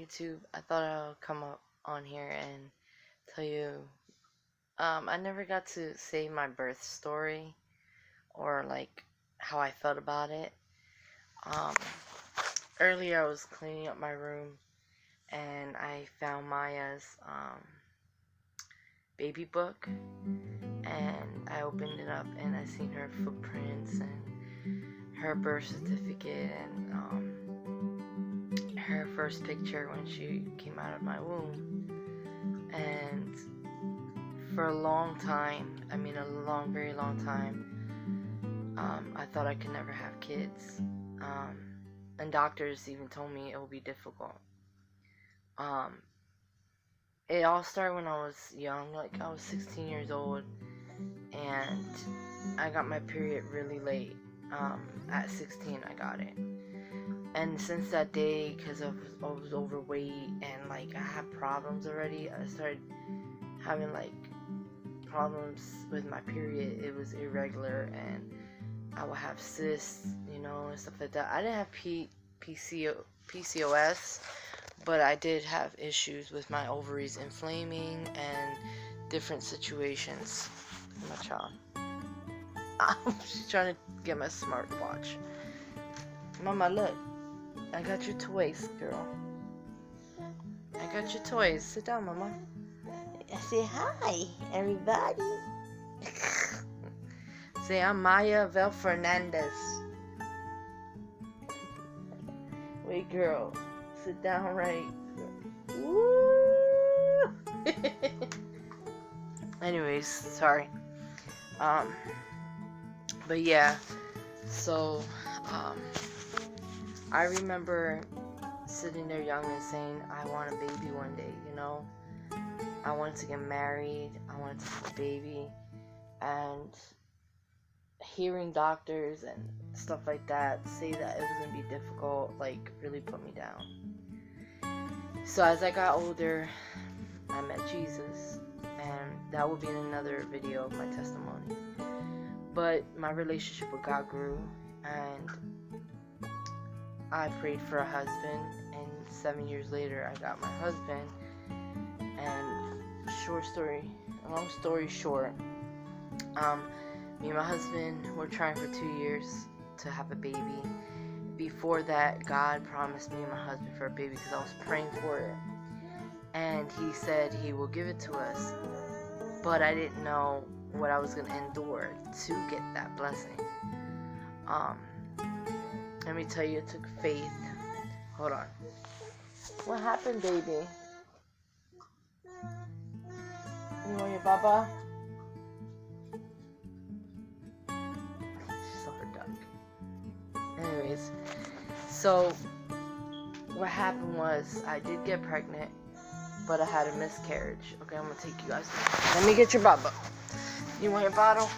YouTube. I thought I'll come up on here and tell you, I never got to say my birth story or like how I felt about it. Um, Earlier I was cleaning up my room and I found Maya's baby book, and I opened it up and I seen her footprints and her birth certificate and her first picture when she came out of my womb. And for a long time, very long time, I thought I could never have kids. And doctors even told me it would be difficult. It all started when I was young, like I was 16 years old, and I got my period really late. At 16 I got it. And since that day, because I was overweight and like I had problems already, I started having like problems with my period. It was irregular and I would have cysts, and stuff like that. I didn't have PCOS, but I did have issues with my ovaries inflaming and different situations. My child. She's trying to get my smartwatch. Mama, look. I got your toys, girl. I got your toys. Sit down, Mama. Say hi, everybody. Say, I'm Maya Vel Fernandez. Wait, girl. Sit down right. Woo! Anyways, sorry. But yeah. So, I remember sitting there young and saying, I want a baby one day, I wanted to get married, I wanted to have a baby, and hearing doctors and stuff like that say that it was going to be difficult, like, really put me down. So as I got older, I met Jesus, and that will be in another video of my testimony. But my relationship with God grew, and I prayed for a husband, and 7 years later I got my husband. And long story short, me and my husband were trying for 2 years to have a baby. Before that, God promised me and my husband for a baby because I was praying for it, and he said he will give it to us, but I didn't know what I was going to endure to get that blessing. Let me tell you, it took faith. Hold on. What happened, baby? You want your baba? She's so duck. Anyways, so what happened was I did get pregnant, but I had a miscarriage. Okay, I'm gonna take you guys. Let me get your baba. You want your bottle?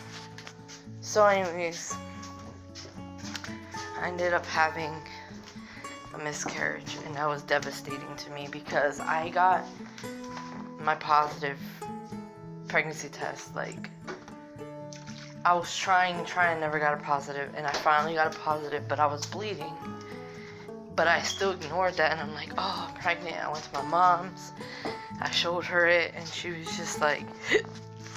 So anyways, I ended up having a miscarriage, and that was devastating to me because I got my positive pregnancy test. Like, I was trying, never got a positive, and I finally got a positive, but I was bleeding. But I still ignored that, and I'm like, oh, I'm pregnant. I went to my mom's, I showed her it, and she was just like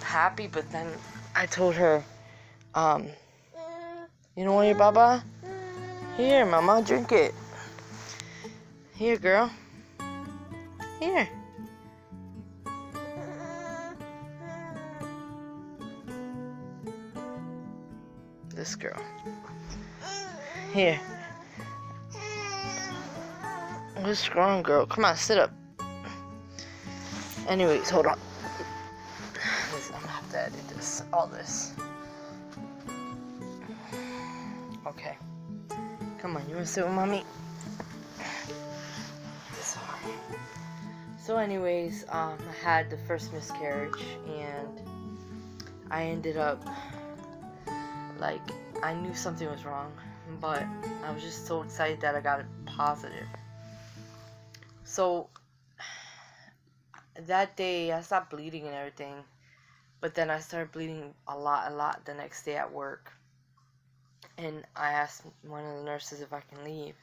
happy. But then I told her, you don't want your baba? Here, mama, drink it. Here, girl. Here. This girl. Here. What's wrong, girl? Come on, sit up. Anyways, hold on. Listen, I'm gonna have to edit all this. Okay. Come on, you wanna sit with mommy? So anyways, I had the first miscarriage, and I ended up, like, I knew something was wrong, but I was just so excited that I got it positive. So that day I stopped bleeding and everything, but then I started bleeding a lot the next day at work, and I asked one of the nurses if I can leave.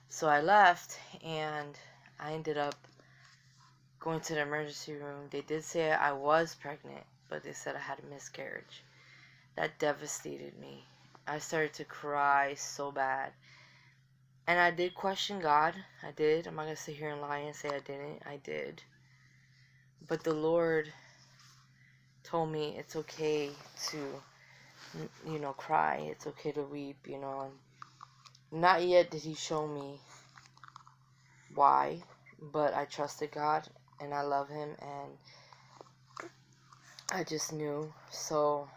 So I left, and I ended up going to the emergency room. They did say I was pregnant, but they said I had a miscarriage. That devastated me. I started to cry so bad. And I did question God. I did. I'm not going to sit here and lie and say I didn't. I did. But the Lord told me it's okay to, cry. It's okay to weep, Not yet did he show me why, but I trusted God and I love him and I just knew. So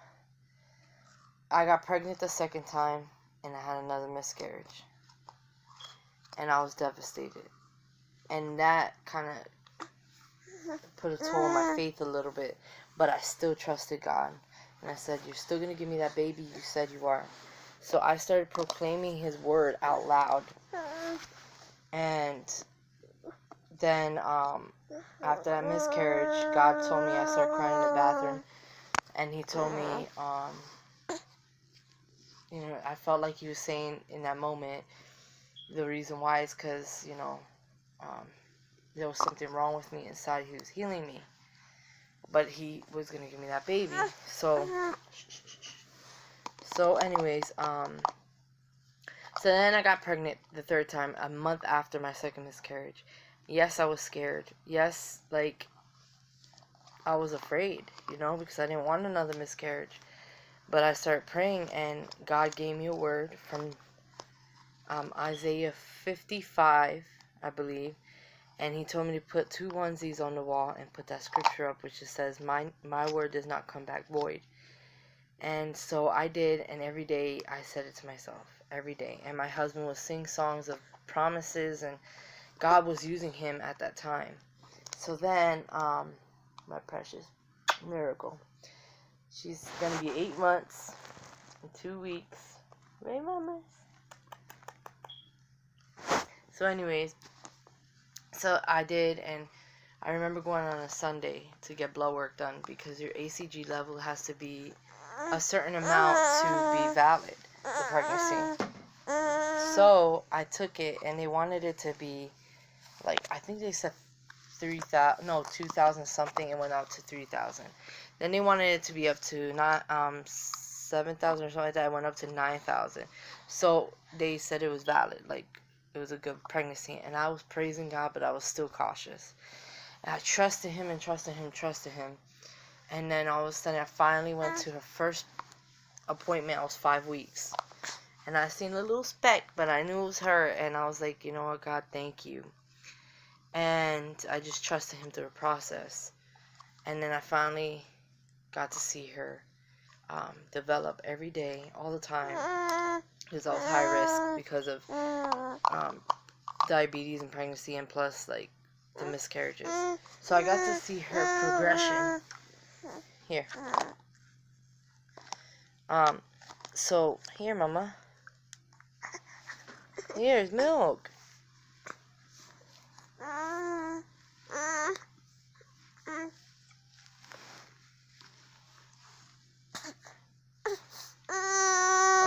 I got pregnant the second time and I had another miscarriage. And I was devastated. And that kind of put a toll on my faith a little bit. But I still trusted God. And I said, you're still going to give me that baby you said you are. So I started proclaiming his word out loud. And then after that miscarriage, God told me I started crying in the bathroom. And he told me, I felt like he was saying in that moment, the reason why is because, there was something wrong with me inside. He was healing me. But he was going to give me that baby. So anyways, so then I got pregnant the third time, a month after my second miscarriage. Yes, I was scared. Yes, I was afraid, because I didn't want another miscarriage. But I started praying, and God gave me a word from Isaiah 55, I believe. And he told me to put 2 onesies on the wall and put that scripture up, which just says, my word does not come back void. And so I did, and every day I said it to myself, every day. And my husband would sing songs of promises, and God was using him at that time. So then, my precious miracle, she's going to be 8 months and 2 weeks. Right, mamas? So anyways, so I did, and I remember going on a Sunday to get blood work done because your ACG level has to be a certain amount to be valid for pregnancy. So I took it, and they wanted it to be, I think they said 2,000 something, and went out to 3,000. Then they wanted it to be up to 7,000 or something like that. It went up to 9,000. So they said it was valid, it was a good pregnancy. And I was praising God, but I was still cautious. And I trusted him and trusted him. And then all of a sudden, I finally went to her first appointment. I was 5 weeks. And I seen a little speck, but I knew it was her. And I was like, you know what, God, thank you. And I just trusted him through the process. And then I finally got to see her develop every day, all the time. Because I was high risk because of diabetes and pregnancy, and plus, the miscarriages. So I got to see her progression. Here. So, here, mama. Here's milk.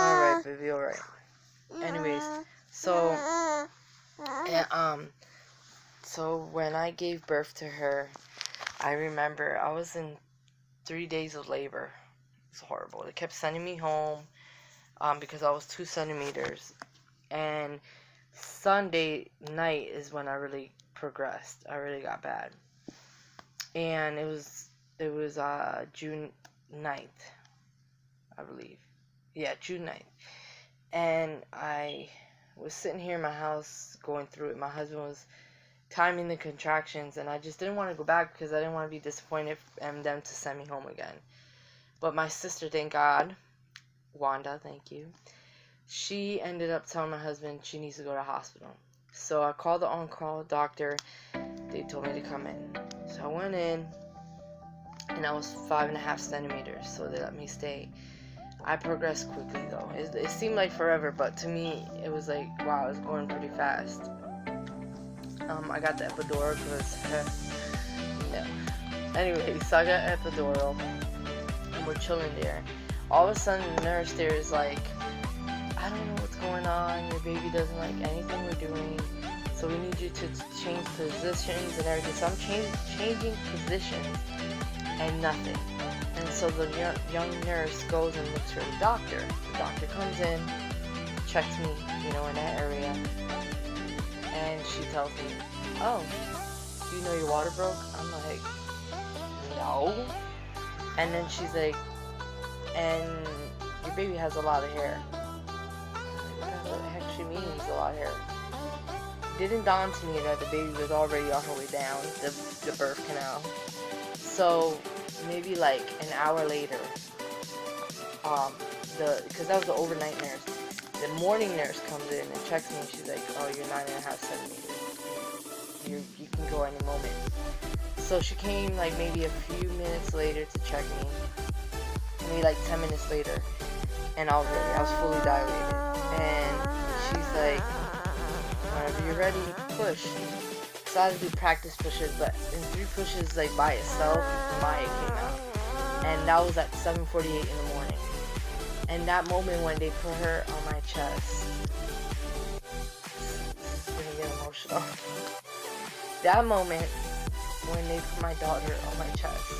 Alright, baby, alright. Anyways, so, so when I gave birth to her, I remember I was in 3 days of labor. It's horrible. They kept sending me home, because I was 2 centimeters. And Sunday night is when I really progressed. I really got bad. And it was June 9th, I believe. Yeah, June 9th. And I was sitting here in my house going through it. My husband was timing the contractions, and I just didn't want to go back because I didn't want to be disappointed and them to send me home again. But my sister, thank God, Wanda, thank you, she ended up telling my husband she needs to go to the hospital. So I called the on-call doctor. They told me to come in. So I went in, and I was 5.5 centimeters, so they let me stay. I progressed quickly, though. It seemed like forever, but to me, it was like, wow, it was going pretty fast. I got the epidural because, no. Anyway, so I got epidural, and we're chilling there. All of a sudden, the nurse there is like, I don't know what's going on. Your baby doesn't like anything we're doing. so we need you to change positions and everything. So I'm changing positions and nothing. And so the young nurse goes and looks for the doctor. The doctor comes in, checks me, in that area, and she tells me, "Oh, do you know your water broke?" I'm like, "No." And then she's like, "And your baby has a lot of hair." I'm like, what the heck she means, a lot of hair? It didn't dawn to me that the baby was already on her way down the birth canal. So maybe like an hour later, because that was the overnight nurse, the morning nurse comes in and checks me, and she's like, "Oh, you're 9.5 centimeters. You can go any moment." So she came like maybe a few minutes later to check me, maybe like 10 minutes later, and I was fully dilated. And she's like, "Whenever you're ready, push." So I had to do practice pushes, but in 3 pushes, like by itself, Maya came out. And that was at 7:48 in the morning. And that moment when they put her on my chest, it's gonna get emotional. That moment when they put my daughter on my chest,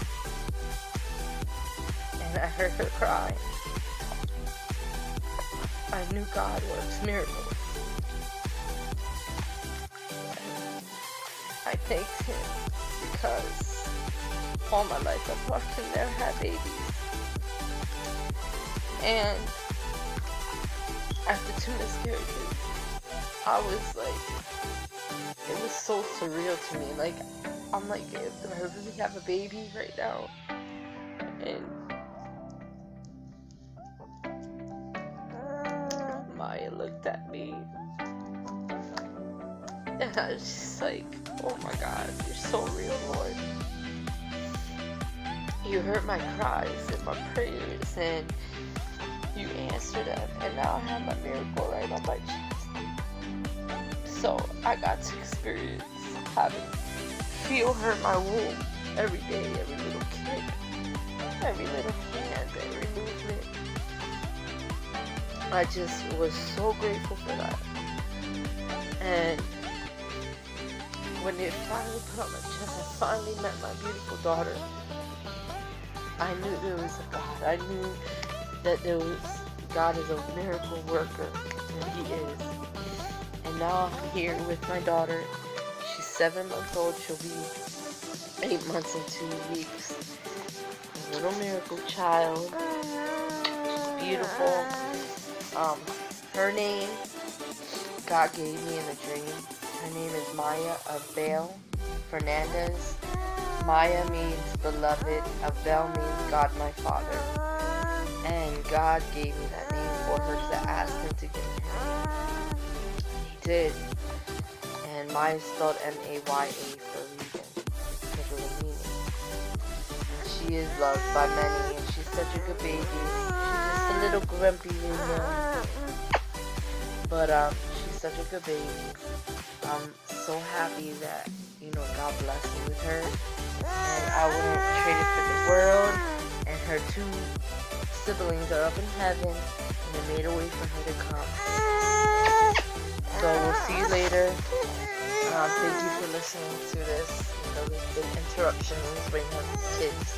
and I heard her cry, I knew God works miracles. I thanked Him because all my life I thought I could never have babies. And after 2 miscarriages, I was like, it was so surreal to me. Like, I'm like, do I really have a baby right now? And Maya looked at me, and I was just like, oh my God, you're so real, Lord. You heard my cries and my prayers, and you answered them, and now I have my miracle right on my chest. So I got to experience feel her in my womb every day, every little kick, every little hand, every movement. I just was so grateful for that. And when it finally put on my chest, I finally met my beautiful daughter. I knew there was a God. I knew that God is a miracle worker, and He is. And now I'm here with my daughter. She's 7 months old. She'll be 8 months and 2 weeks. A little miracle child. She's beautiful. Her name, God gave me in a dream. Her name is Maya Abel Fernandez. Maya means beloved. Abel means God my Father. And God gave me that name for her to ask Him to give me her name. He did. And Maya is spelled M-A-Y-A for a reason, because of the meaning. And she is loved by many, and she's such a good baby. She's just a little grumpy right now. But she's such a good baby. I'm so happy that, God blessed me with her. And I wouldn't trade it for the world. And her 2 siblings are up in heaven, and they made a way for her to come. So we'll see you later. Thank you for listening to this. There's been interruptions when you have kids.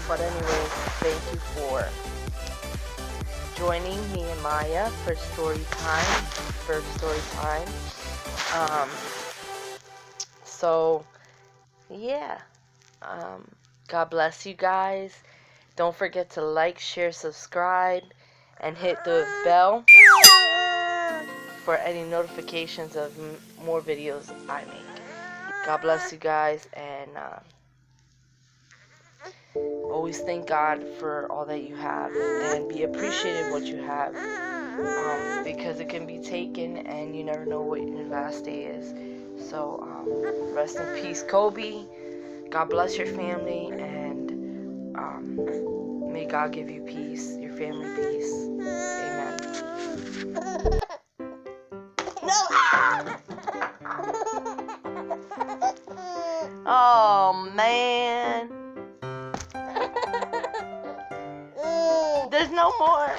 But anyways, thank you for joining me and Maya for story time. So yeah. God bless you guys. Don't forget to like, share, subscribe, and hit the bell for any notifications of more videos I make. God bless you guys, and always thank God for all that you have, and be appreciative of what you have, because it can be taken, and you never know what your last day is. So rest in peace, Kobe. God bless your family, and may God give you peace, your family peace. Amen. Oh man. There's no more.